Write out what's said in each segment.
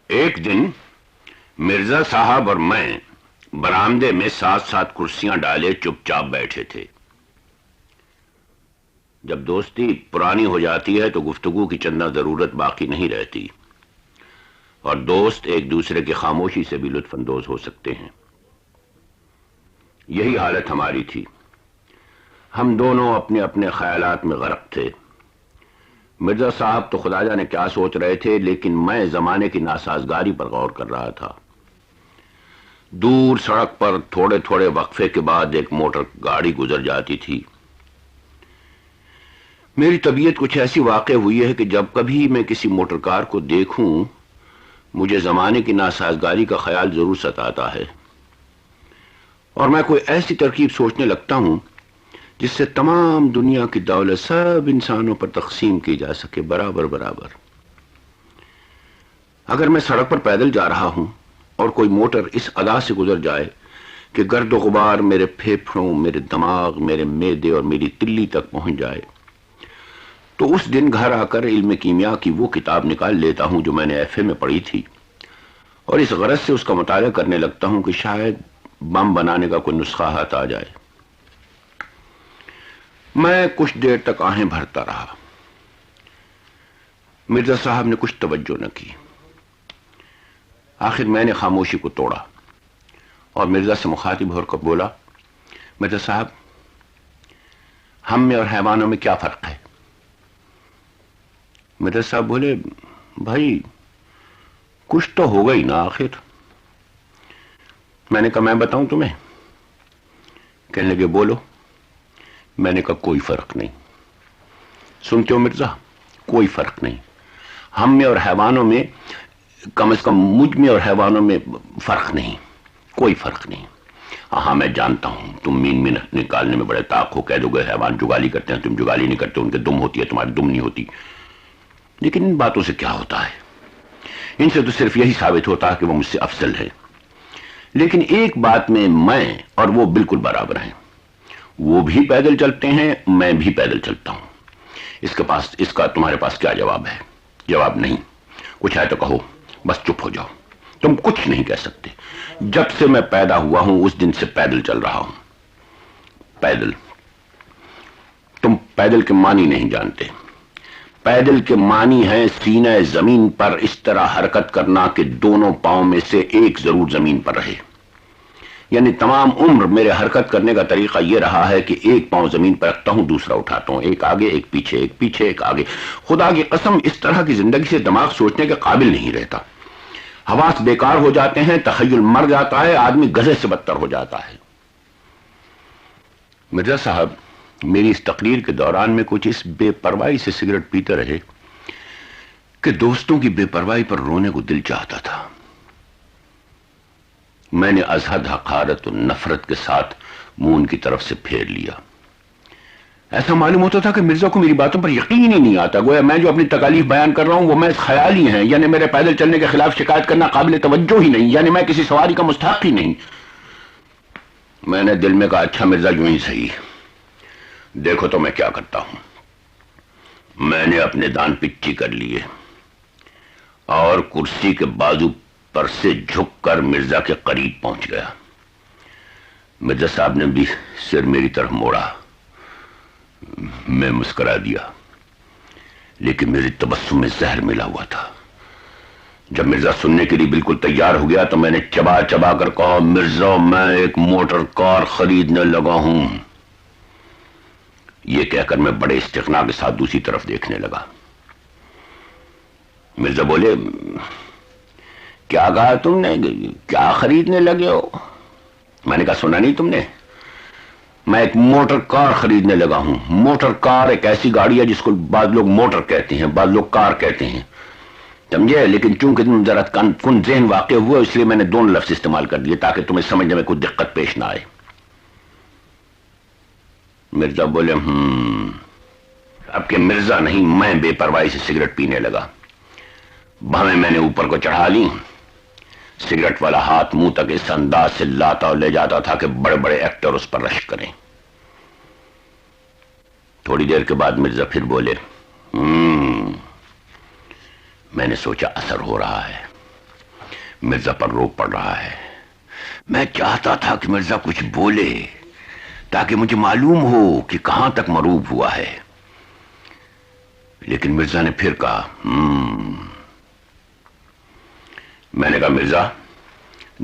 ایک دن مرزا صاحب اور میں برآمدے میں ساتھ ساتھ کرسیاں ڈالے چپ چاپ بیٹھے تھے۔ جب دوستی پرانی ہو جاتی ہے تو گفتگو کی چندہ ضرورت باقی نہیں رہتی، اور دوست ایک دوسرے کی خاموشی سے بھی لطف اندوز ہو سکتے ہیں۔ یہی حالت ہماری تھی۔ ہم دونوں اپنے اپنے خیالات میں غرق تھے۔ مرزا صاحب تو خدا جانے کیا سوچ رہے تھے، لیکن میں زمانے کی ناسازگاری پر غور کر رہا تھا۔ دور سڑک پر تھوڑے تھوڑے وقفے کے بعد ایک موٹر گاڑی گزر جاتی تھی۔ میری طبیعت کچھ ایسی واقع ہوئی ہے کہ جب کبھی میں کسی موٹر کار کو دیکھوں مجھے زمانے کی ناسازگاری کا خیال ضرور ستاتا ہے، اور میں کوئی ایسی ترکیب سوچنے لگتا ہوں جس سے تمام دنیا کی دولت سب انسانوں پر تقسیم کی جا سکے برابر برابر۔ اگر میں سڑک پر پیدل جا رہا ہوں اور کوئی موٹر اس ادا سے گزر جائے کہ گرد و غبار میرے پھیپھڑوں، میرے دماغ، میرے معدے اور میری تلی تک پہنچ جائے، تو اس دن گھر آ کر علم کیمیا کی وہ کتاب نکال لیتا ہوں جو میں نے ایف اے میں پڑھی تھی، اور اس غرض سے اس کا مطالعہ کرنے لگتا ہوں کہ شاید بم بنانے کا کوئی نسخہ ہاتھ آ جائے۔ میں کچھ دیر تک آہیں بھرتا رہا۔ مرزا صاحب نے کچھ توجہ نہ کی۔ آخر میں نے خاموشی کو توڑا اور مرزا سے مخاطب ہو کر بولا، مرزا صاحب، ہم میں اور حیوانوں میں کیا فرق ہے؟ مرزا صاحب بولے، بھائی کچھ تو ہوگا ہی نا آخر۔ میں نے کہا میں بتاؤں تمہیں؟ کہنے لگے بولو۔ میں نے کہا کوئی فرق نہیں۔ سنتے ہو مرزا، کوئی فرق نہیں۔ ہم میں اور حیوانوں میں، کم از کم مجھ میں اور حیوانوں میں فرق نہیں، کوئی فرق نہیں۔ ہاں میں جانتا ہوں تم مین میں نکالنے میں بڑے طاق ہو، کہہ دو گے حیوان جگالی کرتے ہیں، تم جگالی نہیں کرتے، ان کے دم ہوتی ہے، تمہاری دم نہیں ہوتی، لیکن ان باتوں سے کیا ہوتا ہے؟ ان سے تو صرف یہی ثابت ہوتا ہے کہ وہ مجھ سے افضل ہے۔ لیکن ایک بات میں اور وہ بالکل برابر ہیں، وہ بھی پیدل چلتے ہیں، میں بھی پیدل چلتا ہوں۔ اس کا تمہارے پاس کیا جواب ہے؟ جواب نہیں۔ کچھ ہے تو کہو، بس چپ ہو جاؤ۔ تم کچھ نہیں کہہ سکتے۔ جب سے میں پیدا ہوا ہوں اس دن سے پیدل چل رہا ہوں۔ پیدل۔ تم پیدل کے معنی نہیں جانتے۔ پیدل کے معنی ہے سینہ زمین پر اس طرح حرکت کرنا کہ دونوں پاؤں میں سے ایک ضرور زمین پر رہے۔ یعنی تمام عمر میرے حرکت کرنے کا طریقہ یہ رہا ہے کہ ایک پاؤں زمین پر رکھتا ہوں، دوسرا اٹھاتا ہوں، ایک آگے ایک پیچھے، ایک پیچھے ایک آگے۔ خدا کی قسم اس طرح کی زندگی سے دماغ سوچنے کے قابل نہیں رہتا۔ حواس بیکار ہو جاتے ہیں، تخیل مر جاتا ہے، آدمی گدھے سے بدتر ہو جاتا ہے۔ مرزا صاحب میری اس تقریر کے دوران میں کچھ اس بے پرواہی سے سگریٹ پیتے رہے کہ دوستوں کی بے پرواہی پر رونے کو دل چاہتا تھا۔ میں نے ازحد حقارت و نفرت کے ساتھ منہ ان کی طرف سے پھیر لیا۔ ایسا معلوم ہوتا تھا کہ مرزا کو میری باتوں پر یقین ہی نہیں آتا، گویا میں جو اپنی تکالیف بیان کر رہا ہوں وہ محض خیالی ہیں، یعنی میرے پیدل چلنے کے خلاف شکایت کرنا قابل توجہ ہی نہیں، یعنی میں کسی سواری کا مستحق ہی نہیں۔ میں نے دل میں کہا اچھا مرزا یوں ہی صحیح، دیکھو تو میں کیا کرتا ہوں۔ میں نے اپنے دان پچی کر لیے اور کرسی کے بازو پر سے جھک کر مرزا کے قریب پہنچ گیا۔ مرزا صاحب نے بھی سر میری طرف موڑا۔ میں مسکرا دیا، لیکن میری تبسم میں زہر ملا ہوا تھا۔ جب مرزا سننے کے لیے بالکل تیار ہو گیا تو میں نے چبا چبا کر کہا، مرزا میں ایک موٹر کار خریدنے لگا ہوں۔ یہ کہہ کر میں بڑے استغنا کے ساتھ دوسری طرف دیکھنے لگا۔ مرزا بولے، کیا کہا تم نے؟ کیا خریدنے لگے ہو؟ میں نے کہا سنا نہیں تم نے؟ میں ایک موٹر کار خریدنے لگا ہوں۔ موٹر کار ایک ایسی گاڑی ہے جس کو بعض لوگ موٹر کہتے ہیں، بعض لوگ کار کہتے ہیں، سمجھے؟ لیکن چونکہ تم ذرا کن ذہن واقع ہوئے اس لیے میں نے دونوں لفظ استعمال کر دیے تاکہ تمہیں سمجھنے میں کوئی دقت پیش نہ آئے۔ مرزا بولے اب کہ مرزا نہیں، میں بے پرواہی سے سگریٹ پینے لگا۔ بھویں میں نے اوپر کو چڑھا لی۔ سگریٹ والا ہاتھ منہ تک اس انداز سے لاتا اور لے جاتا تھا کہ بڑے بڑے ایکٹر اس پر رشک کریں۔ تھوڑی دیر کے بعد مرزا پھر بولے، میں نے سوچا اثر ہو رہا ہے۔ مرزا پر رو پڑ رہا ہے. میں چاہتا تھا کہ مرزا کچھ بولے تاکہ مجھے معلوم ہو کہ کہاں تک مروب ہوا ہے، لیکن مرزا نے پھر کہا میں نے کہا مرزا،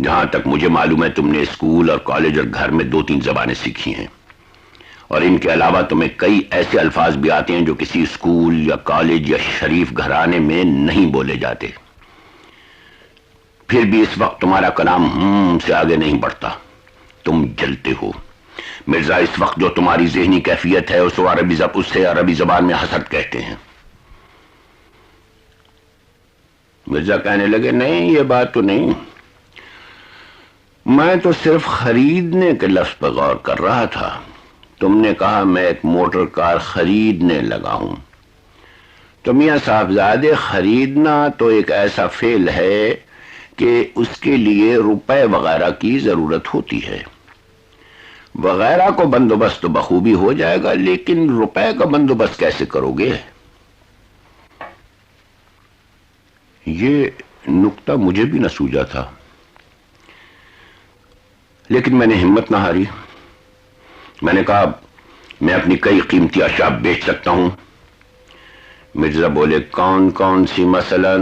جہاں تک مجھے معلوم ہے تم نے اسکول اور کالج اور گھر میں 2-3 زبانیں سیکھی ہیں، اور ان کے علاوہ تمہیں کئی ایسے الفاظ بھی آتے ہیں جو کسی اسکول یا کالج یا شریف گھرانے میں نہیں بولے جاتے. پھر بھی اس وقت تمہارا کلام سے آگے نہیں بڑھتا، تم جلتے ہو. مرزا، اس وقت جو تمہاری ذہنی کیفیت ہے اسے عربی زبان میں حسد کہتے ہیں. مرزا کہنے لگے نہیں، یہ بات تو نہیں، میں تو صرف خریدنے کے لفظ پر غور کر رہا تھا. تم نے کہا میں ایک موٹر کار خریدنے لگا ہوں، تو میاں صاحبزادے خریدنا تو ایک ایسا فعل ہے کہ اس کے لیے روپے وغیرہ کی ضرورت ہوتی ہے. وغیرہ کو بندوبست تو بخوبی ہو جائے گا، لیکن روپے کا بندوبست کیسے کرو گے؟ یہ نکتہ مجھے بھی نہ سوجا تھا، لیکن میں نے ہمت نہ ہاری. میں نے کہا میں اپنی کئی قیمتی اشیاء بیچ سکتا ہوں. مرزا بولے کون کون سی مثلا؟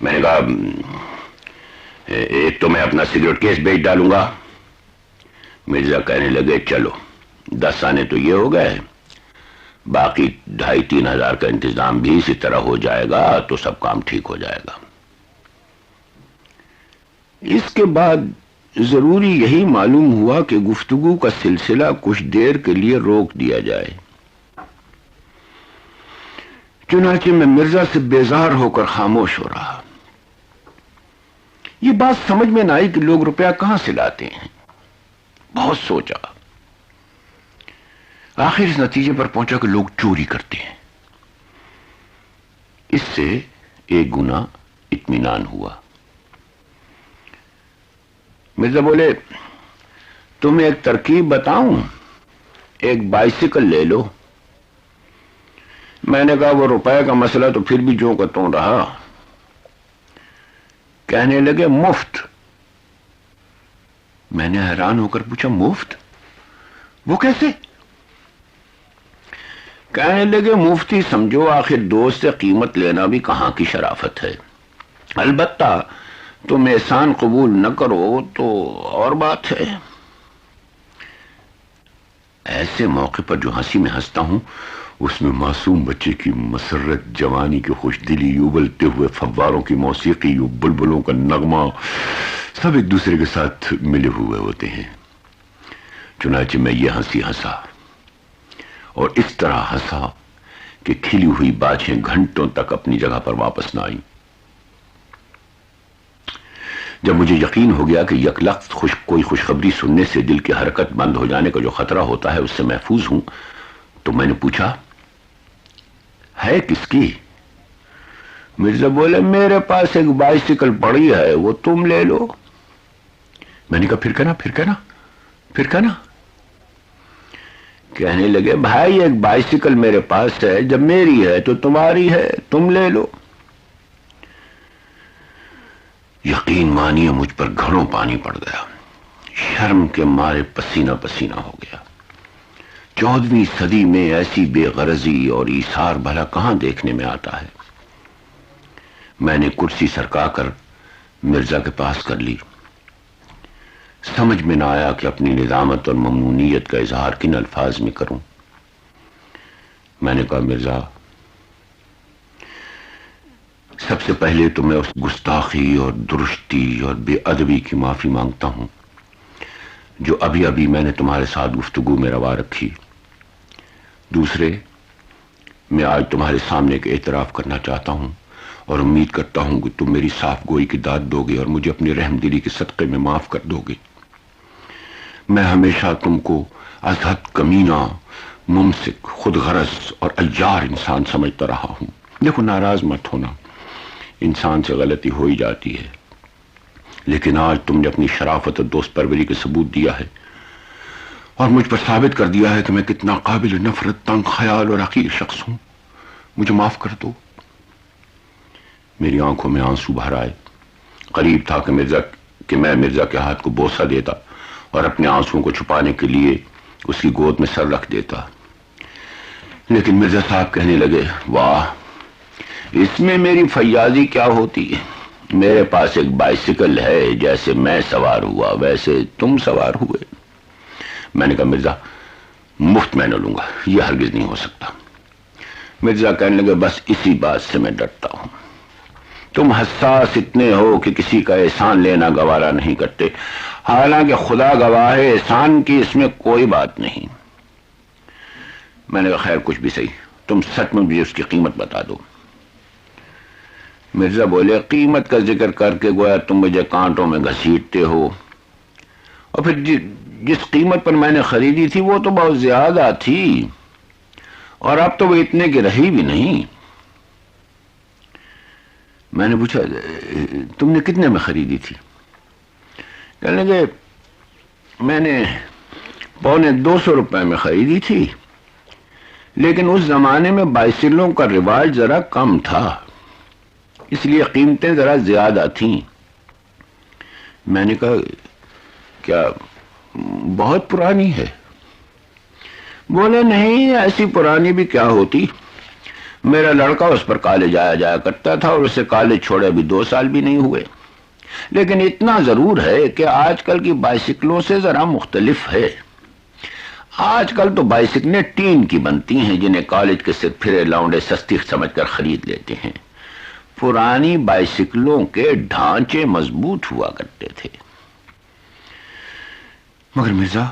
میں نے کہا ایک تو میں اپنا سگریٹ کیس بیچ ڈالوں گا. مرزا کہنے لگے چلو 10 آنے تو یہ ہو گئے، باقی 2,500-3 ہزار کا انتظام بھی اسی طرح ہو جائے گا تو سب کام ٹھیک ہو جائے گا. اس کے بعد ضروری یہی معلوم ہوا کہ گفتگو کا سلسلہ کچھ دیر کے لیے روک دیا جائے. چنانچہ میں مرزا سے بیزار ہو کر خاموش ہو رہا. یہ بات سمجھ میں نہ آئی کہ لوگ روپیہ کہاں سے لاتے ہیں. بہت سوچا، آخر اس نتیجے پر پہنچا کہ لوگ چوری کرتے ہیں. اس سے ایک گنا اطمینان ہوا. مرزا بولے تمہیں ایک ترکیب بتاؤں، ایک بائسیکل لے لو. میں نے کہا وہ روپے کا مسئلہ تو پھر بھی جو کا توں رہا. کہنے لگے مفت. میں نے حیران ہو کر پوچھا مفت؟ وہ کیسے؟ کہنے لگے مفتی سمجھو، آخر دوست سے قیمت لینا بھی کہاں کی شرافت ہے. البتہ تم احسان قبول نہ کرو تو اور بات ہے. ایسے موقع پر جو ہنسی میں ہنستا ہوں اس میں معصوم بچے کی مسرت، جوانی کی خوش دلی، ابلتے ہوئے فواروں کی موسیقی، بلبلوں کا نغمہ، سب ایک دوسرے کے ساتھ ملے ہوئے ہوتے ہیں. چنانچہ میں یہ ہنسی ہنسا، اور اس طرح ہنسا کہ کھلی ہوئی باجیں گھنٹوں تک اپنی جگہ پر واپس نہ آئیں. جب مجھے یقین ہو گیا کہ یک لخت کوئی خوشخبری سننے سے دل کی حرکت بند ہو جانے کا جو خطرہ ہوتا ہے اس سے محفوظ ہوں، تو میں نے پوچھا ہے کس کی؟ مرزا بولے میرے پاس ایک بائسیکل پڑی ہے، وہ تم لے لو. میں نے کہا پھر کہنا. کہنے لگے بھائی ایک بائسیکل میرے پاس ہے، جب میری ہے تو تمہاری ہے، تم لے لو. یقین مانیے مجھ پر گھڑوں پانی پڑ گیا. شرم کے مارے پسینہ پسینہ ہو گیا. 14ویں صدی میں ایسی بے غرضی اور ایثار بھلا کہاں دیکھنے میں آتا ہے. میں نے کرسی سرکا کر مرزا کے پاس کر لی. سمجھ میں نہ آیا کہ اپنی ندامت اور ممنونیت کا اظہار کن الفاظ میں کروں. میں نے کہا مرزا، سب سے پہلے تو میں اس گستاخی اور درشتی اور بے ادبی کی معافی مانگتا ہوں جو ابھی ابھی میں نے تمہارے ساتھ گفتگو میں روا رکھی. دوسرے، میں آج تمہارے سامنے ایک اعتراف کرنا چاہتا ہوں اور امید کرتا ہوں کہ تم میری صاف گوئی کی داد دو گے اور مجھے اپنی رحم دلی کے صدقے میں معاف کر دو گے. میں ہمیشہ تم کو از حد کمینہ، ممسک، خود غرض اور عیار انسان سمجھتا رہا ہوں. دیکھو ناراض مت ہونا، انسان سے غلطی ہو ہی جاتی ہے، لیکن آج تم نے اپنی شرافت اور دوست پروری کے ثبوت دیا ہے اور مجھ پر ثابت کر دیا ہے کہ میں کتنا قابل نفرت، تنگ خیال اور حقیر شخص ہوں. مجھے معاف کر دو. میری آنکھوں میں آنسو بھر آئے. قریب تھا کہ میں مرزا کے ہاتھ کو بوسہ دیتا اور اپنے آنسوؤں کو چھپانے کے لیے اس کی گود میں سر رکھ دیتا. لیکن مرزا صاحب کہنے لگے، واہ، اس میں میری فیاضی کیا ہوتی ہے؟ میرے پاس ایک بائسیکل ہے، جیسے میں سوار ہوا ویسے تم سوار ہوئے. میں نے کہا مرزا مفت میں نہ لوں گا، یہ ہرگز نہیں ہو سکتا. مرزا کہنے لگے بس اسی بات سے میں ڈرتا ہوں. تم حساس اتنے ہو کہ کسی کا احسان لینا گوارا نہیں کرتے، حالانکہ خدا گواہ ہے احسان کی اس میں کوئی بات نہیں. میں نے کہا خیر کچھ بھی صحیح، تم سچ میں مجھے اس کی قیمت بتا دو. مرزا بولے، قیمت کا ذکر کر کے گویا تم مجھے کانٹوں میں گھسیٹتے ہو، اور پھر جس قیمت پر میں نے خریدی تھی وہ تو بہت زیادہ تھی، اور اب تو وہ اتنے کی رہی بھی نہیں. میں نے پوچھا تم نے کتنے میں خریدی تھی؟ کہنے لگے میں نے $250 میں خریدی تھی، لیکن اس زمانے میں بائسکلوں کا رواج ذرا کم تھا، اس لیے قیمتیں ذرا زیادہ تھیں. میں نے کہا کیا بہت پرانی ہے؟ بولے نہیں، ایسی پرانی بھی کیا ہوتی، میرا لڑکا اس پر کالج آیا جایا کرتا تھا اور اسے کالج چھوڑے بھی 2 سال بھی نہیں ہوئے. لیکن اتنا ضرور ہے کہ آج کل کی بائسکلوں سے ذرا مختلف ہے. آج کل تو بائسکلیں ٹین کی بنتی ہیں جنہیں کالج کے سر پھرے لونڈے سستی سمجھ کر خرید لیتے ہیں. پرانی بائسکلوں کے ڈھانچے مضبوط ہوا کرتے تھے. مگر مرزا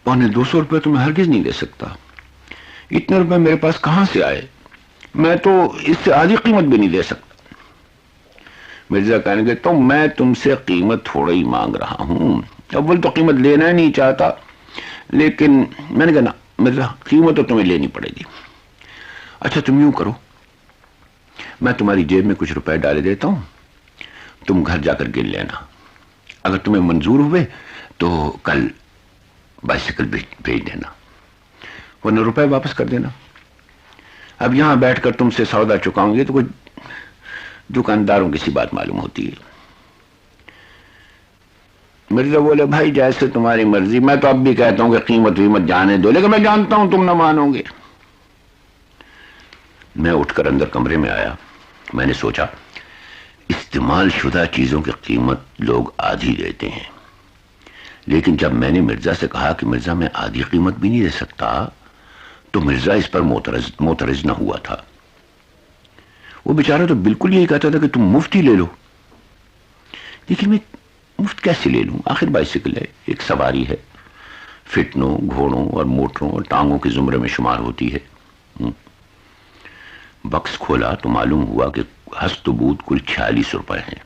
$250 تو میں ہرگز نہیں دے سکتا، اتنے روپے میرے پاس کہاں سے آئے؟ میں تو اس سے آدھی قیمت بھی نہیں دے سکتا. مرزا کہنے لگے تو میں تم سے قیمت تھوڑا ہی مانگ رہا ہوں، اول تو قیمت لینا ہی نہیں چاہتا، لیکن میں نے کہا نا مرزا قیمت تو تمہیں لینی پڑے گی. اچھا تم یوں کرو، میں تمہاری جیب میں کچھ روپے ڈالے دیتا ہوں، تم گھر جا کر گن لینا، اگر تمہیں منظور ہوئے تو کل بائسیکل بھیج دینا، ورنہ روپے واپس کر دینا. اب یہاں بیٹھ کر تم سے سودا چکاؤں گے تو کوئی دکانداروں کی سی بات معلوم ہوتی ہے. مرزا بولے بھائی جیسے تمہاری مرضی، میں تو اب بھی کہتا ہوں کہ قیمت ویمت جانے دو، لیکن میں جانتا ہوں تم نہ مانو گے. میں اٹھ کر اندر کمرے میں آیا. میں نے سوچا استعمال شدہ چیزوں کی قیمت لوگ آدھی دیتے ہیں، لیکن جب میں نے مرزا سے کہا کہ مرزا میں آدھی قیمت بھی نہیں دے سکتا تو مرزا اس پر معترض نہ ہوا تھا. وہ بیچارہ تو بالکل یہی کہتا تھا کہ تم مفت ہی لے لو. لیکن میں مفت کیسے لے لوں؟ آخر بائسیکل ہے، ایک سواری ہے، فتنوں، گھوڑوں اور موٹروں اور ٹانگوں کے زمرے میں شمار ہوتی ہے. بکس کھولا تو معلوم ہوا کہ ہست و بود کل $46 ہیں.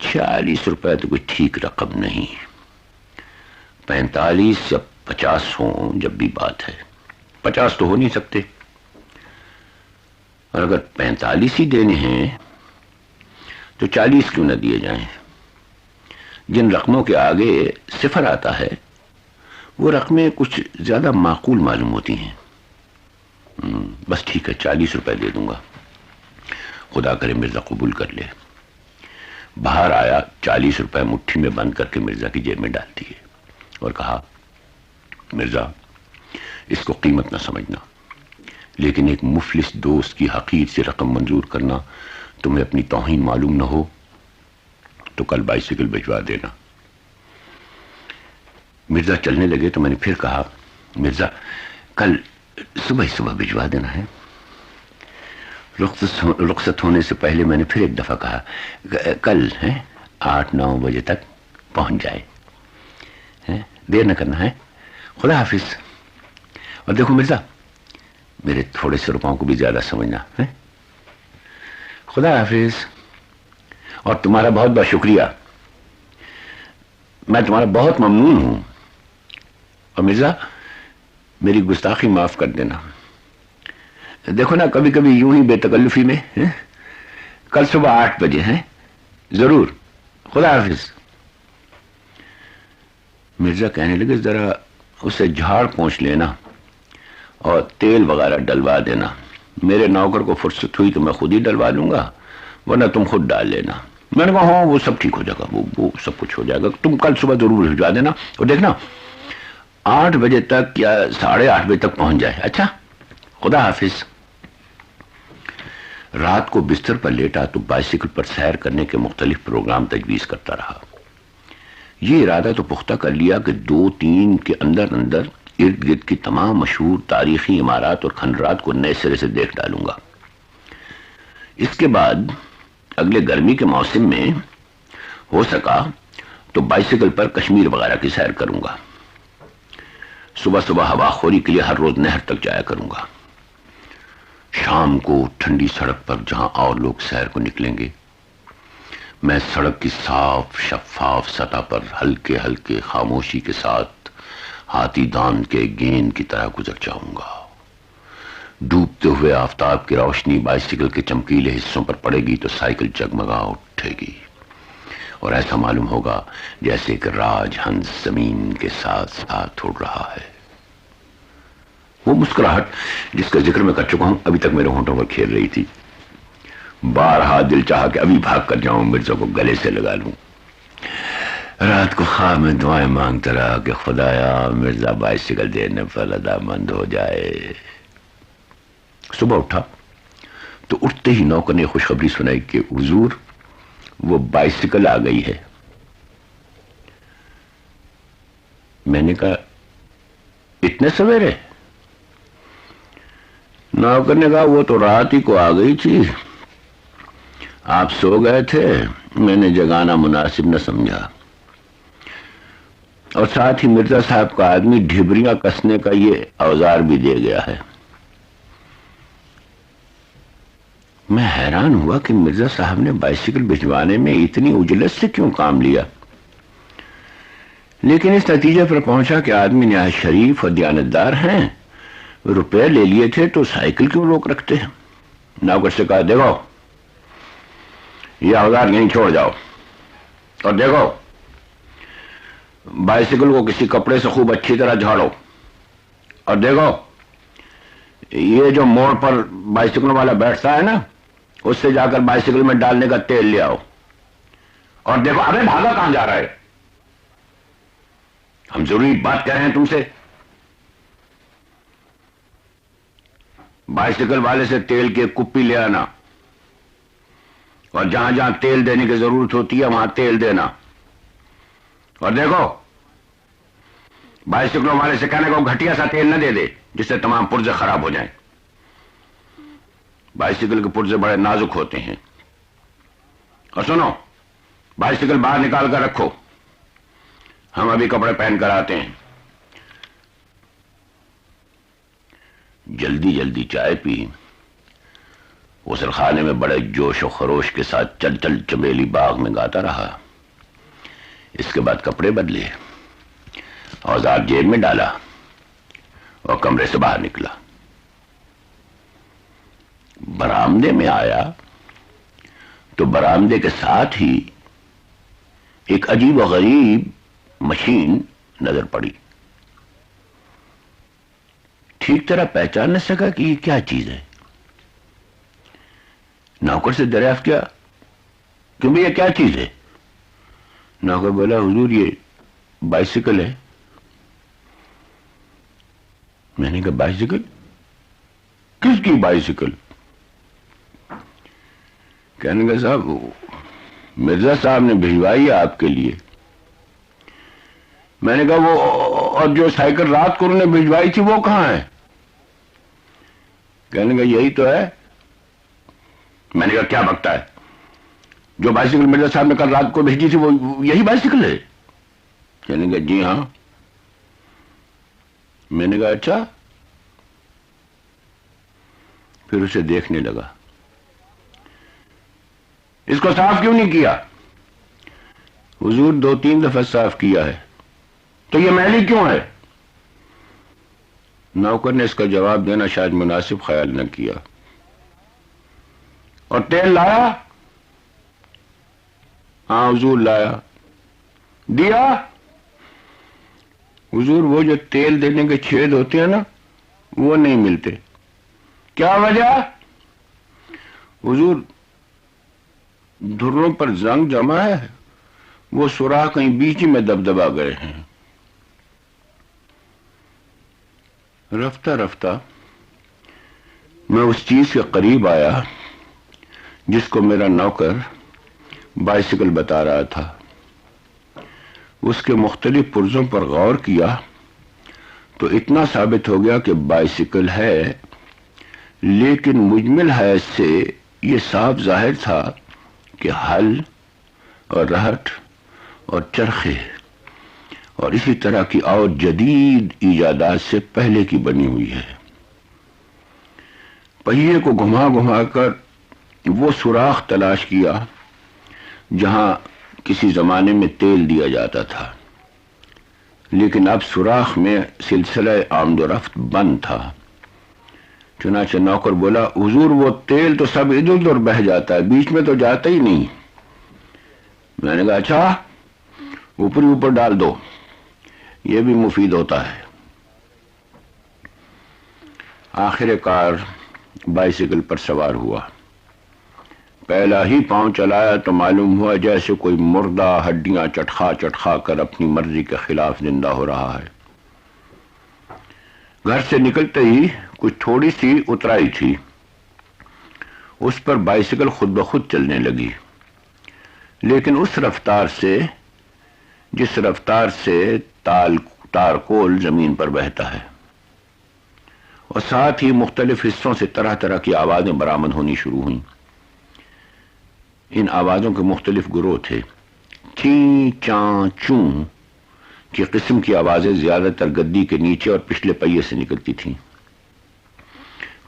$46 تو کوئی ٹھیک رقم نہیں. 45 یا 50 ہوں جب بھی بات ہے، 50 تو ہو نہیں سکتے، اور اگر 45 ہی دینے ہیں تو 40 کیوں نہ دیے جائیں؟ جن رقموں کے آگے صفر آتا ہے وہ رقمیں کچھ زیادہ معقول معلوم ہوتی ہیں. بس ٹھیک ہے، $40 دے دوں گا، خدا کرے مرزا قبول کر لے. باہر آیا، $40 مٹھی میں بند کر کے مرزا کی جیب میں ڈال دیے اور کہا مرزا اس کو قیمت نہ سمجھنا، لیکن ایک مفلس دوست کی حقیر سے رقم منظور کرنا تمہیں اپنی توہین معلوم نہ ہو تو کل بائسیکل بھجوا دینا. مرزا چلنے لگے تو میں نے پھر کہا مرزا کل صبح بھجوا دینا ہے. رخصت ہونے سے پہلے میں نے پھر ایک دفعہ کہا کل 8-9 بجے تک پہنچ جائے، دیر نہ کرنا ہے. خدا حافظ. اور دیکھو مرزا میرے تھوڑے سے روپوں کو بھی زیادہ سمجھنا ہے. خدا حافظ. اور تمہارا بہت بہت شکریہ، میں تمہارا بہت ممنون ہوں، اور مرزا میری گستاخی معاف کر دینا. دیکھو نا کبھی کبھی یوں ہی بے تکلفی میں. کل صبح 8 بجے ہیں ضرور. خدا حافظ. مرزا کہنے لگے ذرا اسے جھاڑ پونچھ لینا اور تیل وغیرہ ڈلوا دینا، میرے نوکر کو فرصت ہوئی تو میں خود ہی ڈلوا لوں گا، ورنہ تم خود ڈال لینا۔ میں نے کہا ہاں وہ سب ٹھیک ہو جائے گا، وہ سب کچھ ہو جائے گا، تم کل صبح ضرور بھجوا دینا، اور دیکھنا 8 بجے تک یا 8:30 بجے تک پہنچ جائے۔ اچھا، خدا حافظ۔ رات کو بستر پر لیٹا تو بائسیکل پر سیر کرنے کے مختلف پروگرام تجویز کرتا رہا۔ یہ ارادہ تو پختہ کر لیا کہ 2-3 کے اندر ارد گرد کی تمام مشہور تاریخی عمارات اور کھنڈرات کو نئے سرے سے دیکھ ڈالوں گا۔ اس کے بعد اگلے گرمی کے موسم میں ہو سکا تو بائسیکل پر کشمیر وغیرہ کی سیر کروں گا۔ صبح صبح ہوا خوری کے لیے ہر روز نہر تک جایا کروں گا۔ شام کو ٹھنڈی سڑک پر جہاں اور لوگ سیر کو نکلیں گے، میں سڑک کی صاف شفاف سطح پر ہلکے ہلکے خاموشی کے ساتھ ہاتھی داند کے گیند کی طرح گزر جاؤں گا۔ ڈوبتے ہوئے آفتاب کی روشنی بائسیکل کے چمکیلے حصوں پر پڑے گی تو سائیکل جگمگا اٹھے گی، اور ایسا معلوم ہوگا جیسے کہ راج ہنس زمین کے ساتھ ساتھ اڑ رہا ہے۔ وہ مسکراہٹ جس کا ذکر میں کر چکا ہوں ابھی تک میرے ہونٹوں پر کھیل رہی تھی۔ بارہا دل چاہا کہ ابھی بھاگ کر جاؤں، مرزا کو گلے سے لگا لوں۔ رات کو خواب میں دعائیں مانگتا رہا کہ خدایا مرزا بائسیکل دینے پر رضامند ہو جائے۔ صبح اٹھا تو اٹھتے ہی نوکر نے خوشخبری سنائی کہ حضور وہ بائسیکل آ گئی ہے۔ میں نے کہا اتنے سویرے؟ نوکر نے کہا وہ تو رات ہی کو آ گئی تھی، آپ سو گئے تھے، میں نے جگانا مناسب نہ سمجھا، اور ساتھ ہی مرزا صاحب کا آدمی ڈھبریاں کسنے کا یہ اوزار بھی دے گیا ہے۔ میں حیران ہوا کہ مرزا صاحب نے بائسیکل بھجوانے میں اتنی اجلت سے کیوں کام لیا، لیکن اس نتیجے پر پہنچا کہ آدمی نہایت شریف اور دیانتدار ہیں، روپے لے لیے تھے تو سائیکل کیوں روک رکھتے ہیں۔ نوکر سے کہا دیکھو یہ اوزار یہیں چھوڑ جاؤ، اور دیکھو بائسیکل کو کسی کپڑے سے خوب اچھی طرح جھاڑو، اور دیکھو یہ جو موڑ پر بائسیکل والا بیٹھتا ہے نا اس سے جا کر بائسیکل میں ڈالنے کا تیل لے آؤ، اور دیکھو ابے بھاگا کہاں جا رہا ہے، ہم ضروری بات کہہ رہے ہیں تم سے۔ بائسیکل والے سے تیل کی ایک کپی لے آنا، اور جہاں جہاں تیل دینے کی ضرورت ہوتی ہے وہاں تیل دینا، اور دیکھو بائسیکلوں والے سے کہنے کو گھٹیا سا تیل نہ دے دے جس سے تمام پرزے خراب ہو جائیں، بائسیکل کے پرزے بڑے نازک ہوتے ہیں۔ اور سنو بائسیکل باہر نکال کر رکھو، ہم ابھی کپڑے پہن کر آتے ہیں۔ جلدی جلدی چائے پی، غسل خانے میں بڑے جوش و خروش کے ساتھ چل چل چمیلی باغ میں گاتا رہا۔ اس کے بعد کپڑے بدلے، اوزار جیب میں ڈالا اور کمرے سے باہر نکلا۔ برآمدے میں آیا تو برآمدے کے ساتھ ہی ایک عجیب و غریب مشین نظر پڑی۔ ٹھیک طرح پہچان نہ سکا کہ یہ کیا چیز ہے۔ نوکر سے دریافت کیا کہ یہ کیا چیز ہے۔ نوکر بولا حضور یہ بائسیکل ہے۔ میں نے کہا بائسیکل؟ کس کی بائسیکل؟ کہنے کا صاحب مرزا صاحب نے بھجوائی ہے آپ کے لیے۔ میں نے کہا وہ اور جو سائیکل رات کو انہوں نے بھجوائی تھی وہ کہاں ہے؟ کہنے کا یہی تو ہے۔ میں نے کہا کیا بکتا ہے، جو بائسیکل مرزا صاحب نے کل رات کو بھیجی تھی وہ یہی بائسیکل ہے؟ کہنے کا جی ہاں۔ میں نے کہا اچھا۔ پھر اسے دیکھنے لگا۔ اس کو صاف کیوں نہیں کیا؟ حضور 2-3 دفعہ صاف کیا ہے۔ تو یہ میلی کیوں ہے؟ نوکر نے اس کا جواب دینا شاید مناسب خیال نہ کیا۔ اور تیل لایا؟ ہاں حضور لایا۔ دیا؟ حضور وہ جو تیل دینے کے چھید ہوتے ہیں نا وہ نہیں ملتے، کیا وجہ؟ حضور دھروں پر زنگ جمع ہے، وہ سوراخ کہیں بیچ میں دبدبا گئے ہیں۔ رفتہ رفتہ میں اس چیز کے قریب آیا جس کو میرا نوکر بائسیکل بتا رہا تھا۔ اس کے مختلف پرزوں پر غور کیا تو اتنا ثابت ہو گیا کہ بائسیکل ہے، لیکن مجمل حیث سے یہ صاف ظاہر تھا کہ ہل اور رہٹ اور چرخے اور اسی طرح کی اور جدید ایجادات سے پہلے کی بنی ہوئی ہے۔ پہیے کو گھما گھما کر وہ سوراخ تلاش کیا جہاں کسی زمانے میں تیل دیا جاتا تھا، لیکن اب سوراخ میں سلسلہ آمد و رفت بند تھا۔ چنانچہ نوکر بولا، حضور وہ تیل تو سب ادھر ادھر بہہ جاتا ہے، بیچ میں تو جاتا ہی نہیں۔ میں نے کہا اچھا، اوپر ہی اوپر ڈال دو، یہ بھی مفید ہوتا ہے۔ آخر کار بائسیکل پر سوار ہوا، پہلا ہی پاؤں چلایا تو معلوم ہوا جیسے کوئی مردہ ہڈیاں چٹخا چٹخا کر اپنی مرضی کے خلاف زندہ ہو رہا ہے۔ گھر سے نکلتے ہی کچھ تھوڑی سی اترائی تھی، اس پر بائسیکل خود بخود چلنے لگی، لیکن اس رفتار سے جس رفتار سے تارکول زمین پر بہتا ہے، اور ساتھ ہی مختلف حصوں سے طرح طرح کی آوازیں برآمد ہونی شروع ہوئیں۔ ان آوازوں کے مختلف گروہ تھے۔ چیں چاں چوں کی قسم کی آوازیں زیادہ تر گدی کے نیچے اور پچھلے پہیے سے نکلتی تھیں۔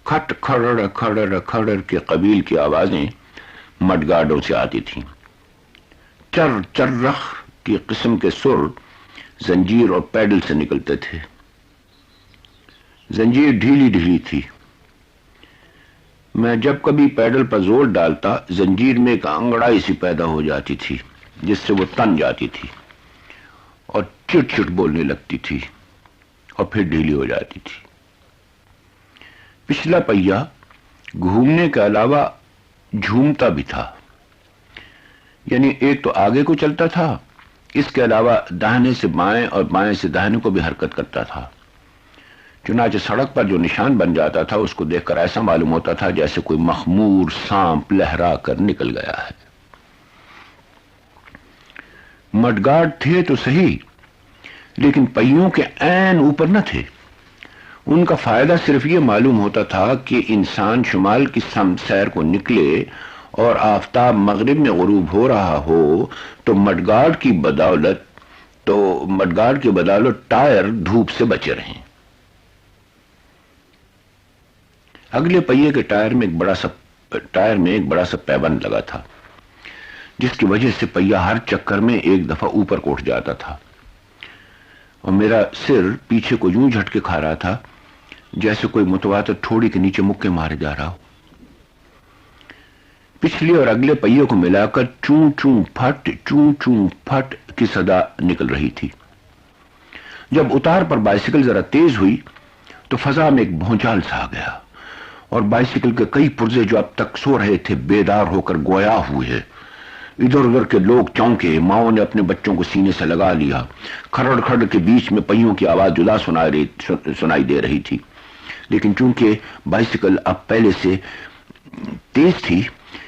کھٹ کھڑڑ کھڑڑ کھڑڑ کے قبیل کی آوازیں مڈ گارڈوں سے آتی تھیں۔ چر چرخ کی قسم کے سر زنجیر اور پیڈل سے نکلتے تھے۔ زنجیر ڈھیلی ڈھیلی تھی، میں جب کبھی پیڈل پر زور ڈالتا زنجیر میں ایک انگڑائی سی پیدا ہو جاتی تھی جس سے وہ تن جاتی تھی اور چٹ چٹ بولنے لگتی تھی اور پھر ڈھیلی ہو جاتی تھی۔ پچھلا پہیا گھومنے کے علاوہ جھومتا بھی تھا، یعنی ایک تو آگے کو چلتا تھا، اس کے علاوہ داہنے سے بائیں اور بائیں سے داہنے کو بھی حرکت کرتا تھا۔ چنانچہ سڑک پر جو نشان بن جاتا تھا اس کو دیکھ کر ایسا معلوم ہوتا تھا جیسے کوئی مخمور سانپ لہرا کر نکل گیا ہے۔ مڈگارڈ تھے تو صحیح، لیکن پہیوں کے عین اوپر نہ تھے۔ ان کا فائدہ صرف یہ معلوم ہوتا تھا کہ انسان شمال کی سمت سیر کو نکلے اور آفتاب مغرب میں غروب ہو رہا ہو تو مڈگارڈ کی بدولت ٹائر دھوپ سے بچے رہیں۔ اگلے پہیے کے ٹائر میں ایک بڑا سا پیبند لگا تھا، جس کی وجہ سے پہیا ہر چکر میں ایک دفعہ اوپر کو اٹھ جاتا تھا، اور میرا سر پیچھے کو یوں جھٹکے کھا رہا تھا جیسے کوئی متواتر ٹھوڑی کے نیچے مکے مارے جا رہا ہو۔ پچھلے اور اگلے پہیے کو ملا کر چوں چوں پھٹ کی صدا نکل رہی تھی۔ جب اتار پر بائسیکل ذرا تیز ہوئی تو فضا میں ایک بھونچال سا آ گیا، اور بائسیکل کے کئی پرزے جو اب تک سو رہے تھے بیدار ہو کر گویا ہوئے۔ ادھر ادھر کے لوگ چونکے، ماؤں نے اپنے بچوں کو سینے سے لگا لیا۔ کھڑڑ کھڑ کے بیچ میں پہیوں کی آواز جدا سنائی دے رہی تھی، لیکن چونکہ بائسیکل اب پہلے سے تیز تھی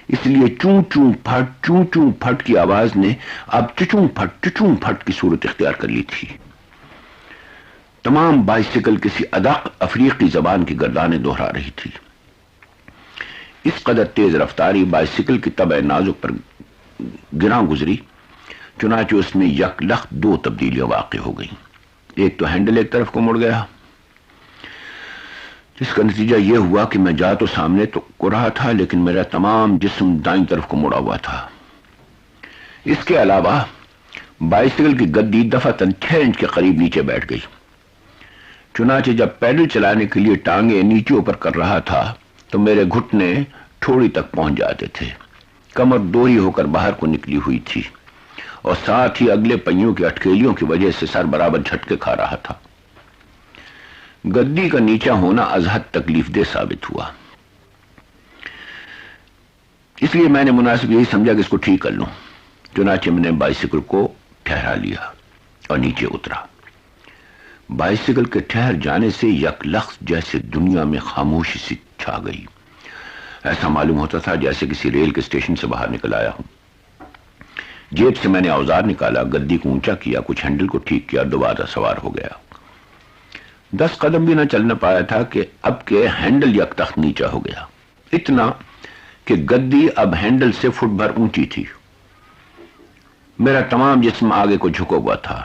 اس لیے چوں چوں پھٹ کی آواز نے اب چچوں پھٹ کی صورت اختیار کر لی تھی۔ تمام بائسیکل کسی ادق افریقی زبان کی گردانیں دہرا رہی تھی۔ اس قدر تیز رفتاری بائسیکل کی طبع نازک پر گراں گزری، چنانچہ اس میں یک لخت دو تبدیلیاں واقع ہو گئیں۔ ایک تو ہینڈل ایک طرف کو مڑ گیا، جس کا نتیجہ یہ ہوا کہ میں جا تو سامنے کو رہا تھا، لیکن میرا تمام جسم دائیں طرف کو مڑا ہوا تھا۔ اس کے علاوہ بائسیکل کی گدی دفعتاً 6 انچ کے قریب نیچے بیٹھ گئی۔ چنانچہ جب پیڈل چلانے کے لیے ٹانگیں نیچے اوپر کر رہا تھا تو میرے گھٹنے ٹھوڑی تک پہنچ جاتے تھے، کمر دوہری ہو کر باہر کو نکلی ہوئی تھی، اور ساتھ ہی اگلے پہیوں کی اٹکیلیوں کی وجہ سے سر برابر جھٹکے کھا رہا تھا۔ گدی کا نیچا ہونا از حد تکلیف دہ ثابت ہوا۔ اس لیے میں نے مناسب یہی سمجھا کہ اس کو ٹھیک کر لوں. چنانچہ میں نے بائسیکل کو ٹھہرا لیا اور نیچے اترا. بائسیکل کے ٹھہر جانے سے یک لخت جیسے دنیا میں خاموشی سی چھا گئی. ایسا معلوم ہوتا تھا جیسے کسی ریل کے اسٹیشن سے باہر نکل آیا ہوں. جیب سے میں نے اوزار نکالا، گدی کو اونچا کیا، کچھ ہینڈل کو ٹھیک کیا، دوبارہ سوار ہو گیا. 10 قدم بھی نہ چلنا پایا تھا کہ اب کے ہینڈل یک تخت نیچا ہو گیا، اتنا کہ گدی اب ہینڈل سے فٹ بھر اونچی تھی. میرا تمام جسم آگے کو جھکا ہوا تھا.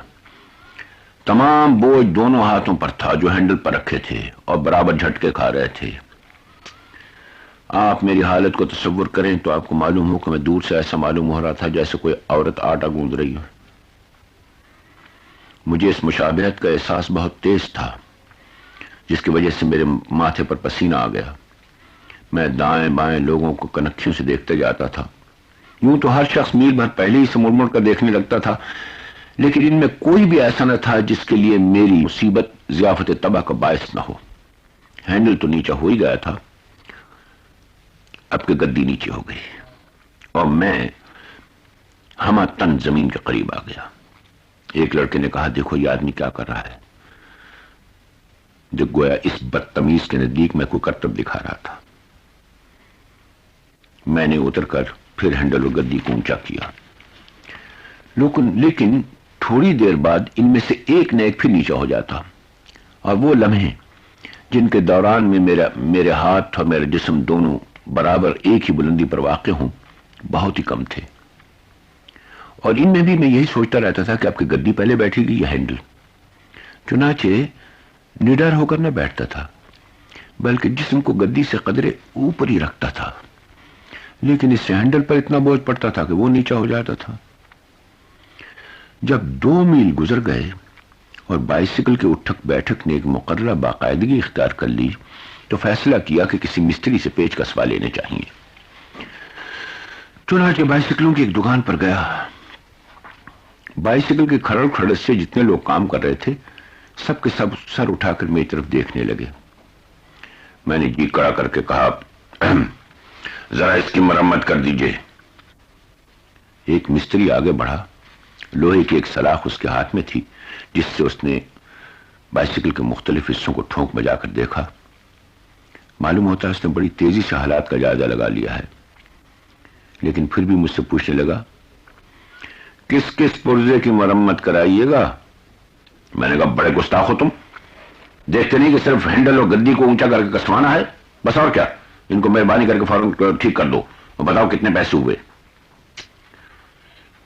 تمام بوجھ دونوں ہاتھوں پر تھا جو ہینڈل پر رکھے تھے اور برابر جھٹکے کھا رہے تھے. آپ میری حالت کو تصور کریں تو آپ کو معلوم ہو کہ میں دور سے ایسا معلوم ہو رہا تھا جیسے کوئی عورت آٹا گوندھ رہی ہو. مجھے اس مشابہت کا احساس بہت تیز تھا جس کی وجہ سے میرے ماتھے پر پسینہ آ گیا. میں دائیں بائیں لوگوں کو کنکھیوں سے دیکھتے جاتا تھا. یوں تو ہر شخص میل بھر پہلے ہی سے مڑ مڑ کر دیکھنے لگتا تھا، لیکن ان میں کوئی بھی ایسا نہ تھا جس کے لیے میری مصیبت ضیافت تباہ کا باعث نہ ہو. ہینڈل تو نیچا ہو ہی گیا تھا، اب کہ گدی نیچے ہو گئی اور میں ہمہ تن زمین کے قریب آ گیا. ایک لڑکے نے کہا، دیکھو یہ آدمی کیا کر رہا ہے. جو گویا اس بدتمیز کے نزدیک میں کوئی کرتب دکھا رہا تھا. میں نے اتر کر پھر ہینڈل اور گدی کو اونچا کیا، لیکن تھوڑی دیر بعد ان میں سے ایک نہ ایک پھر نیچا ہو جاتا، اور وہ لمحے جن کے دوران میں میرے ہاتھ اور میرا جسم دونوں برابر ایک ہی بلندی پر واقع ہوں بہت ہی کم تھے. اور ان میں بھی میں یہی سوچتا رہتا تھا کہ اب کی گدی پہلے بیٹھے گی یا ہینڈل. چنانچہ نڈر ہو کر نہ بیٹھتا تھا بلکہ جسم کو گدی سے قدرے اوپر ہی رکھتا تھا، لیکن اس سے ہینڈل پر اتنا بوجھ پڑتا تھا کہ وہ نیچا ہو جاتا تھا. جب 2 میل گزر گئے اور بائسیکل کے اٹھک بیٹھک نے ایک مقررہ باقاعدگی اختیار کر لی تو فیصلہ کیا کہ کسی مستری سے پیچ کسوا لینے چاہیے. چنانچہ بائسیکلوں کی ایک دکان پر گیا. بائسیکل کے کھڑڑ کھڑڑ سے جتنے لوگ کام کر رہے تھے سب کے سب سر اٹھا کر میری طرف دیکھنے لگے. میں نے جی کڑا کر کے کہا، ذرا اس کی مرمت کر دیجئے. ایک مستری آگے بڑھا. لوہے کی ایک سلاخ اس کے ہاتھ میں تھی جس سے اس نے بائسیکل کے مختلف حصوں کو ٹھونک بجا کر دیکھا. معلوم ہوتا ہے اس نے بڑی تیزی سے حالات کا جائزہ لگا لیا ہے، لیکن پھر بھی مجھ سے پوچھنے لگا، کس کس پرزے کی مرمت کرائیے گا؟ میں نے کہا، بڑے گستاخ ہو تم، دیکھتے نہیں کہ صرف ہینڈل اور گدی کو اونچا کر کے کسوانا ہے، بس اور کیا. ان کو مہربانی کر کے فوراً ٹھیک کر دو اور بتاؤ کتنے پیسے ہوئے.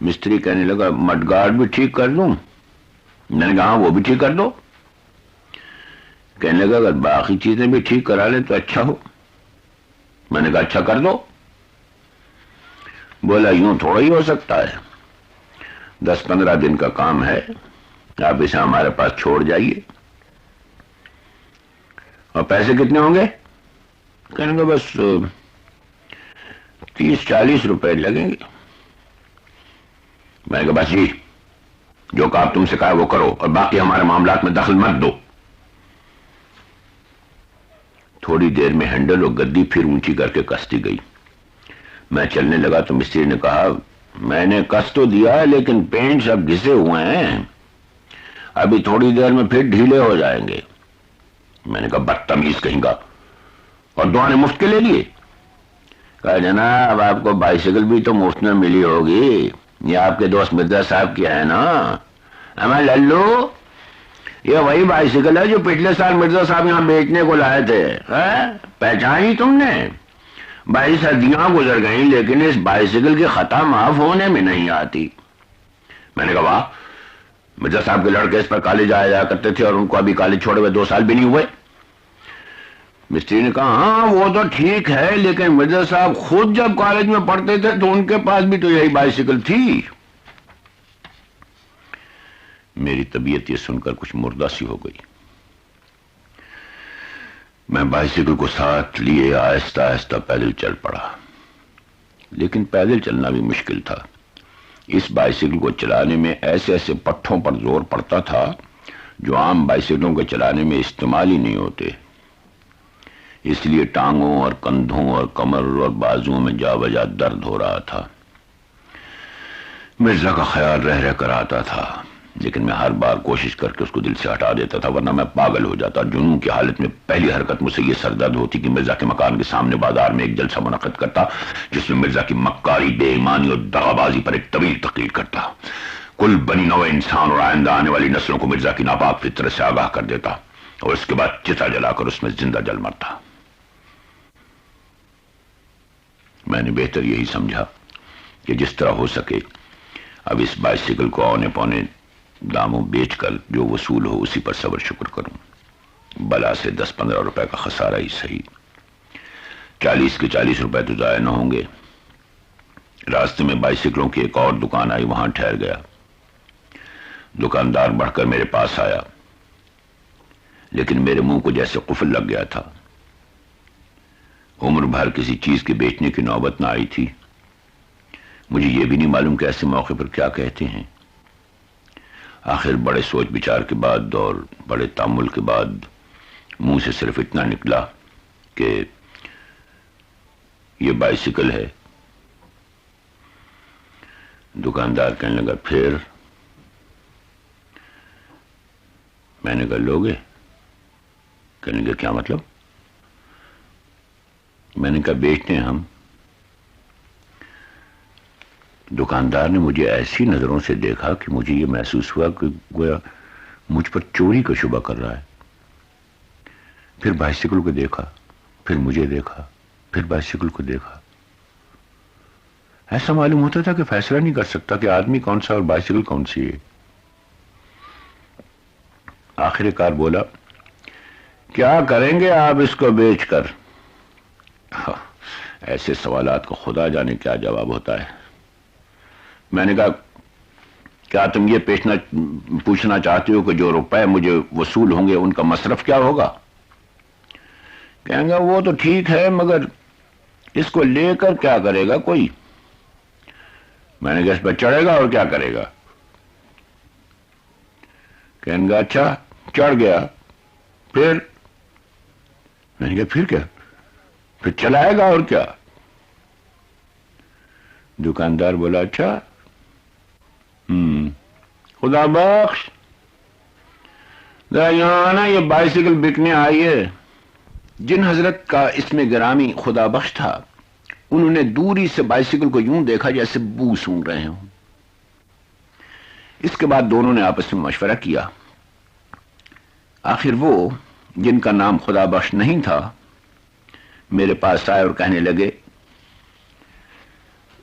مستری کہنے لگا، مڈ گارڈ بھی ٹھیک کر دوں؟ میں نے کہا، ہاں وہ بھی ٹھیک کر دو. کہنے لگا، اگر باقی چیزیں بھی ٹھیک کرا لیں تو اچھا ہو. میں نے کہا، اچھا کر دو. بولا، یوں تھوڑا ہی ہو سکتا ہے، 10-15 دن کا کام ہے، آپ اسے ہمارے پاس چھوڑ جائیے. اور پیسے کتنے ہوں گے؟ کہنے لگا، بس 30-40 روپے لگیں گے. میں نے کہا، بس جی، جو کام تم سے کہا وہ کرو اور باقی ہمارے معاملات میں دخل مت دو. تھوڑی دیر میں ہینڈل اور گدی پھر اونچی کر کے کستی گئی. میں چلنے لگا تو مستری نے کہا، میں نے کس تو دیا ہے لیکن پینٹ سب گھسے ہوئے ہیں، ابھی تھوڑی دیر میں پھر ڈھیلے ہو جائیں گے. میں نے کہا، بدتمیز کہیں گا، اور دعانے مفت کے لے لیے؟ کہا، جناب آپ کو بائسیکل بھی تو مفت میں ملی ہوگی، یہ آپ کے دوست مرزا صاحب کی ہے نا. ہمیں للو، یہ وہی بائسیکل ہے جو پچھلے سال مرزا صاحب یہاں بیچنے کو لائے تھے. پہچانی تم نے؟ 22 صدیاں گزر گئیں لیکن اس بائسیکل کی خطا معاف ہونے میں نہیں آتی. میں نے کہا، واہ، مرزا صاحب کے لڑکے اس پر کالج آیا جایا کرتے تھے اور ان کو ابھی کالج چھوڑے ہوئے 2 سال بھی نہیں ہوئے. مستری نے کہا، ہاں وہ تو ٹھیک ہے لیکن مرزا صاحب خود جب کالج میں پڑھتے تھے تو ان کے پاس بھی تو یہی بائسیکل تھی. میری طبیعت یہ سن کر کچھ مردہ سی ہو گئی. میں بائسیکل کو ساتھ لیے آہستہ آہستہ پیدل چل پڑا، لیکن پیدل چلنا بھی مشکل تھا. اس بائسیکل کو چلانے میں ایسے ایسے پٹھوں پر زور پڑتا تھا جو عام بائسیکلوں کے چلانے میں استعمال ہی نہیں ہوتے. اس لیے ٹانگوں اور کندھوں اور کمر اور بازوؤں میں جا بجا درد ہو رہا تھا۔ مرزا کا خیال رہ رہ کر آتا تھا، لیکن میں ہر بار کوشش کر کے اس کو دل سے ہٹا دیتا تھا، ورنہ میں پاگل ہو جاتا۔ جنون کی حالت میں پہلی حرکت مجھ سے یہ سردرد ہوتی کہ مرزا کے مکان کے سامنے بازار میں ایک جلسہ منعقد کرتا، جس میں مرزا کی مکاری، بے ایمانی اور دغابازی پر ایک طویل تقریر کرتا، کل بنی نوع انسان اور آئندہ آنے والی نسلوں کو مرزا کی ناپاک فطرت سے آگاہ کر دیتا، اور اس کے بعد چتا جلا کر اس میں زندہ جل مرتا۔ میں نے بہتر یہی سمجھا کہ جس طرح ہو سکے اب اس بائسیکل کو اونے پونے داموں بیچ کر جو وصول ہو اسی پر صبر شکر کروں، بلا سے 10-15 روپے کا خسارہ ہی صحیح، 40 کے 40 روپے تو ضائع نہ ہوں گے۔ راستے میں بائسیکلوں کی ایک اور دکان آئی، وہاں ٹھہر گیا۔ دکاندار بڑھ کر میرے پاس آیا، لیکن میرے منہ کو جیسے قفل لگ گیا تھا۔ عمر بھر کسی چیز کے بیچنے کی نوبت نہ آئی تھی۔ مجھے یہ بھی نہیں معلوم کہ ایسے موقع پر کیا کہتے ہیں۔ آخر بڑے سوچ بچار کے بعد اور بڑے تامل کے بعد منہ سے صرف اتنا نکلا کہ یہ بائسیکل ہے۔ دکاندار کہنے لگا پھر؟ میں نے کہا لوگے؟ کہنے لگا کیا مطلب؟ میں نے کہا بیچتے ہیں ہم۔ دکاندار نے مجھے ایسی نظروں سے دیکھا کہ مجھے یہ محسوس ہوا کہ گویا مجھ پر چوری کا شبہ کر رہا ہے۔ پھر بائسیکل کو دیکھا، پھر مجھے دیکھا، پھر بائسیکل کو دیکھا۔ ایسا معلوم ہوتا تھا کہ فیصلہ نہیں کر سکتا کہ آدمی کون سا اور بائسیکل کون سی ہے۔ آخر کار بولا کیا کریں گے آپ اس کو بیچ کر؟ ایسے سوالات کو خدا جانے کیا جواب ہوتا ہے۔ میں نے کہا کیا تم یہ پوچھنا چاہتے ہو کہ جو روپے مجھے وصول ہوں گے ان کا مصرف کیا ہوگا؟ کہیں گا وہ تو ٹھیک ہے، مگر اس کو لے کر کیا کرے گا کوئی؟ میں نے کہا اس پہ چڑھے گا اور کیا کرے گا؟ کہیں گا اچھا چڑھ گیا، پھر؟ میں نے کہا پھر کیا؟ پھر چلائے گا اور کیا؟ دکاندار بولا اچھا خدا بخش ذرا یہاں آنا، یہ بائسیکل بکنے آئی ہے۔ جن حضرت کا اس میں گرامی خدا بخش تھا، انہوں نے دوری سے بائسیکل کو یوں دیکھا جیسے بو سونگ رہے ہوں۔ اس کے بعد دونوں نے آپس میں مشورہ کیا۔ آخر وہ جن کا نام خدا بخش نہیں تھا میرے پاس آئے اور کہنے لگے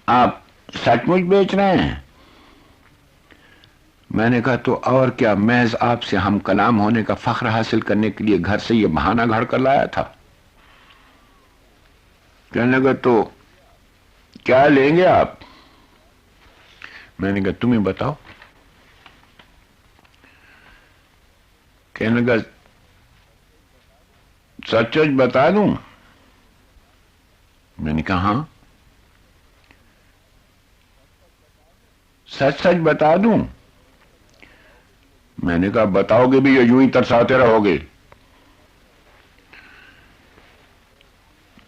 آپ سچ مچ بیچ رہے ہیں؟ میں نے کہا تو اور کیا، محض آپ سے ہم کلام ہونے کا فخر حاصل کرنے کے لیے گھر سے یہ بہانہ گھڑ کر لایا تھا۔ کہنے لگا تو کیا لیں گے آپ؟ میں نے کہا تمہیں بتاؤ۔ کہنے لگا سچ سچ بتا دوں؟ میں نے کہا ہاں سچ سچ بتا دوں؟ میں نے کہا بتاؤ گے بھی یا یوں ہی ترساتے رہو گے؟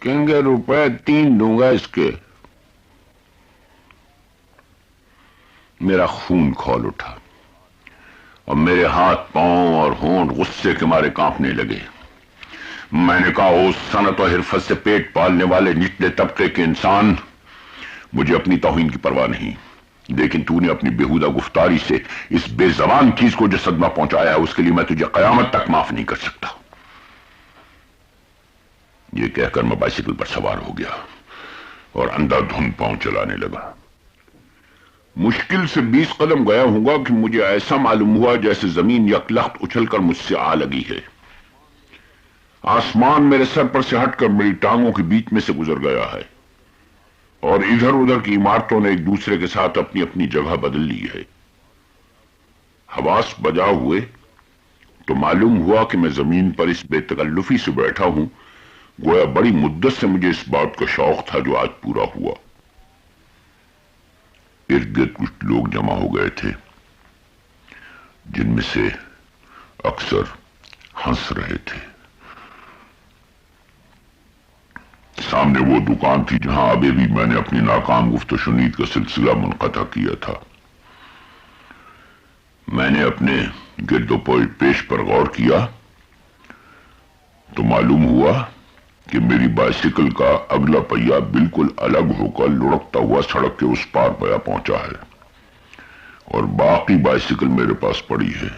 کہیں گے روپے 3 دوں گا اس کے۔ میرا خون کھول اٹھا اور میرے ہاتھ پاؤں اور ہونٹ غصے کے مارے کانپنے لگے۔ میں نے کہا او صنعت و حرفت سے پیٹ پالنے والے نچلے طبقے کے انسان، مجھے اپنی توہین کی پرواہ نہیں، لیکن تو نے اپنی بےہودہ گفتاری سے اس بے زبان چیز کو جو صدمہ پہنچایا ہے اس کے لیے میں تجھے قیامت تک معاف نہیں کر سکتا۔ یہ کہہ کر میں بائسیکل پر سوار ہو گیا اور اندھا دھند پاؤں چلانے لگا۔ مشکل سے 20 قدم گیا ہوں گا کہ مجھے ایسا معلوم ہوا جیسے زمین یکلخت اچھل کر مجھ سے آ لگی ہے۔ آسمان میرے سر پر سے ہٹ کر میری ٹانگوں کے بیچ میں سے گزر گیا ہے، اور ادھر ادھر کی عمارتوں نے ایک دوسرے کے ساتھ اپنی اپنی جگہ بدل لی ہے۔ حواس بجا ہوئے تو معلوم ہوا کہ میں زمین پر اس بے تکلفی سے بیٹھا ہوں گویا بڑی مدت سے مجھے اس بات کا شوق تھا جو آج پورا ہوا۔ ارد گرد کچھ لوگ جمع ہو گئے تھے جن میں سے اکثر ہنس رہے تھے۔ سامنے وہ دکان تھی جہاں ابھی بھی میں نے اپنی ناکام گفت و شنید کا سلسلہ منقطع کیا تھا۔ میں نے اپنے گرد و پیش پر غور کیا تو معلوم ہوا کہ میری بائسیکل کا اگلا پہیہ بالکل الگ ہو کر لڑکتا ہوا سڑک کے اس پار پہنچا ہے اور باقی بائسیکل میرے پاس پڑی ہے۔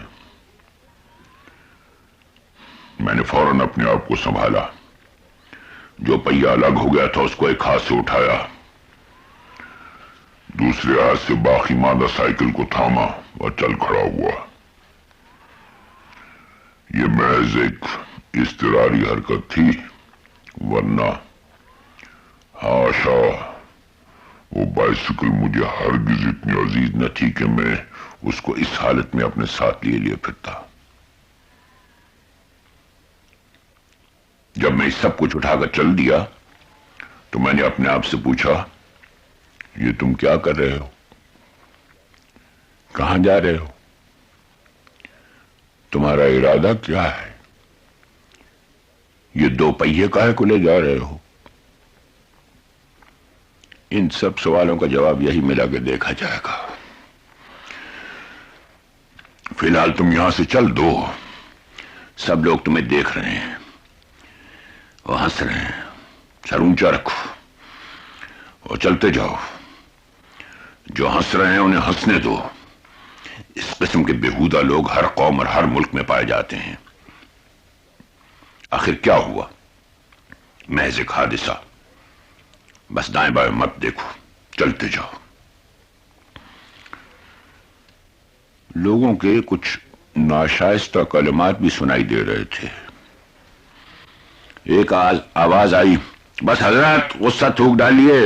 میں نے فوراً اپنے آپ کو سنبھالا، جو پہیہ الگ ہو گیا تھا اس کو ایک ہاتھ سے اٹھایا، دوسرے ہاتھ سے باقی ماندہ سائیکل کو تھاما اور چل کھڑا ہوا۔ یہ محض ایک اضطراری حرکت تھی، ورنہ ہاشا وہ بائسیکل مجھے ہرگز اتنی عزیز نہ تھی کہ میں اس کو اس حالت میں اپنے ساتھ لیے پھرتا۔ جب میں اس سب کچھ اٹھا کر چل دیا تو میں نے اپنے آپ سے پوچھا، یہ تم کیا کر رہے ہو؟ کہاں جا رہے ہو؟ تمہارا ارادہ کیا ہے؟ یہ دو پہیے کاہے کو لے جا رہے ہو؟ ان سب سوالوں کا جواب یہی ملا کہ دیکھا جائے گا۔ فی الحال تم یہاں سے چل دو، سب لوگ تمہیں دیکھ رہے ہیں اور ہنس رہے ہیں، سر اونچا رکھو اور چلتے جاؤ۔ جو ہنس رہے ہیں انہیں ہنسنے دو، اس قسم کے بیہودہ لوگ ہر قوم اور ہر ملک میں پائے جاتے ہیں۔ آخر کیا ہوا؟ محض ایک حادثہ، بس دائیں بائیں مت دیکھو، چلتے جاؤ۔ لوگوں کے کچھ ناشائستہ کلمات بھی سنائی دے رہے تھے۔ ایک آواز آئی، بس حضرت غصہ تھوک ڈالیے۔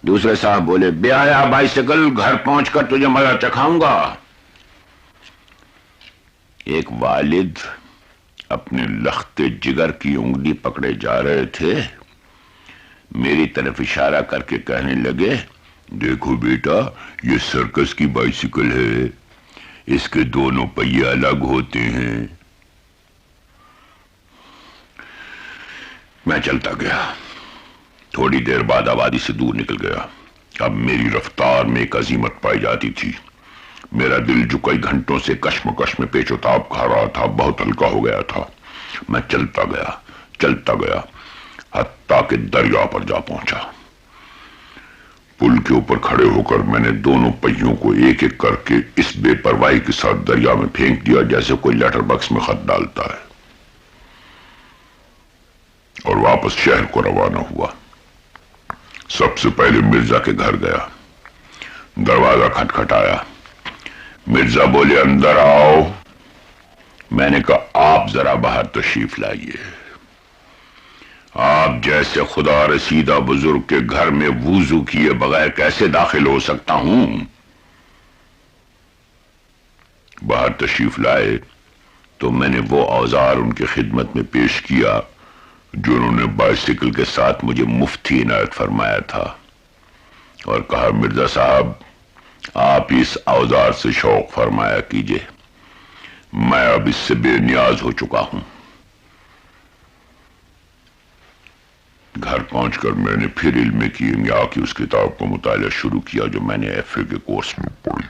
دوسرے صاحب بولے، بے حیا بائسیکل، گھر پہنچ کر تجھے مزہ چکھاؤں گا۔ ایک والد اپنے لخت جگر کی انگلی پکڑے جا رہے تھے، میری طرف اشارہ کر کے کہنے لگے، دیکھو بیٹا، یہ سرکس کی بائسیکل ہے، اس کے دونوں پہیے الگ ہوتے ہیں۔ میں چلتا گیا، تھوڑی دیر بعد آبادی سے دور نکل گیا۔ اب میری رفتار میں ایک عزیمت پائی جاتی تھی۔ میرا دل جو کئی گھنٹوں سے کشمکش میں پیچ و تاب کھا رہا تھا بہت ہلکا ہو گیا تھا۔ میں چلتا گیا حتیٰ کہ دریا پر جا پہنچا۔ پل کے اوپر کھڑے ہو کر میں نے دونوں پہیوں کو ایک ایک کر کے اس بے پرواہی کے ساتھ دریا میں پھینک دیا جیسے کوئی لیٹر باکس میں خط ڈالتا ہے، اور واپس شہر کو روانہ ہوا۔ سب سے پہلے مرزا کے گھر گیا، دروازہ کھٹکھٹایا۔ مرزا بولے، اندر آؤ۔ میں نے کہا، آپ ذرا باہر تشریف لائیے۔ آپ جیسے خدا رسیدہ بزرگ کے گھر میں وضو کیے بغیر کیسے داخل ہو سکتا ہوں؟ باہر تشریف لائے تو میں نے وہ اوزار ان کی خدمت میں پیش کیا جو انہوں نے بائسیکل کے ساتھ مجھے مفتی عنایت فرمایا تھا، اور کہا، مرزا صاحب، آپ اس اوزار سے شوق فرمایا کیجئے، میں اب اس سے بے نیاز ہو چکا ہوں۔ گھر پہنچ کر میں نے پھر علم کیمیا کی اس کتاب کو مطالعہ شروع کیا جو میں نے ایف اے کے کورس میں پڑھی۔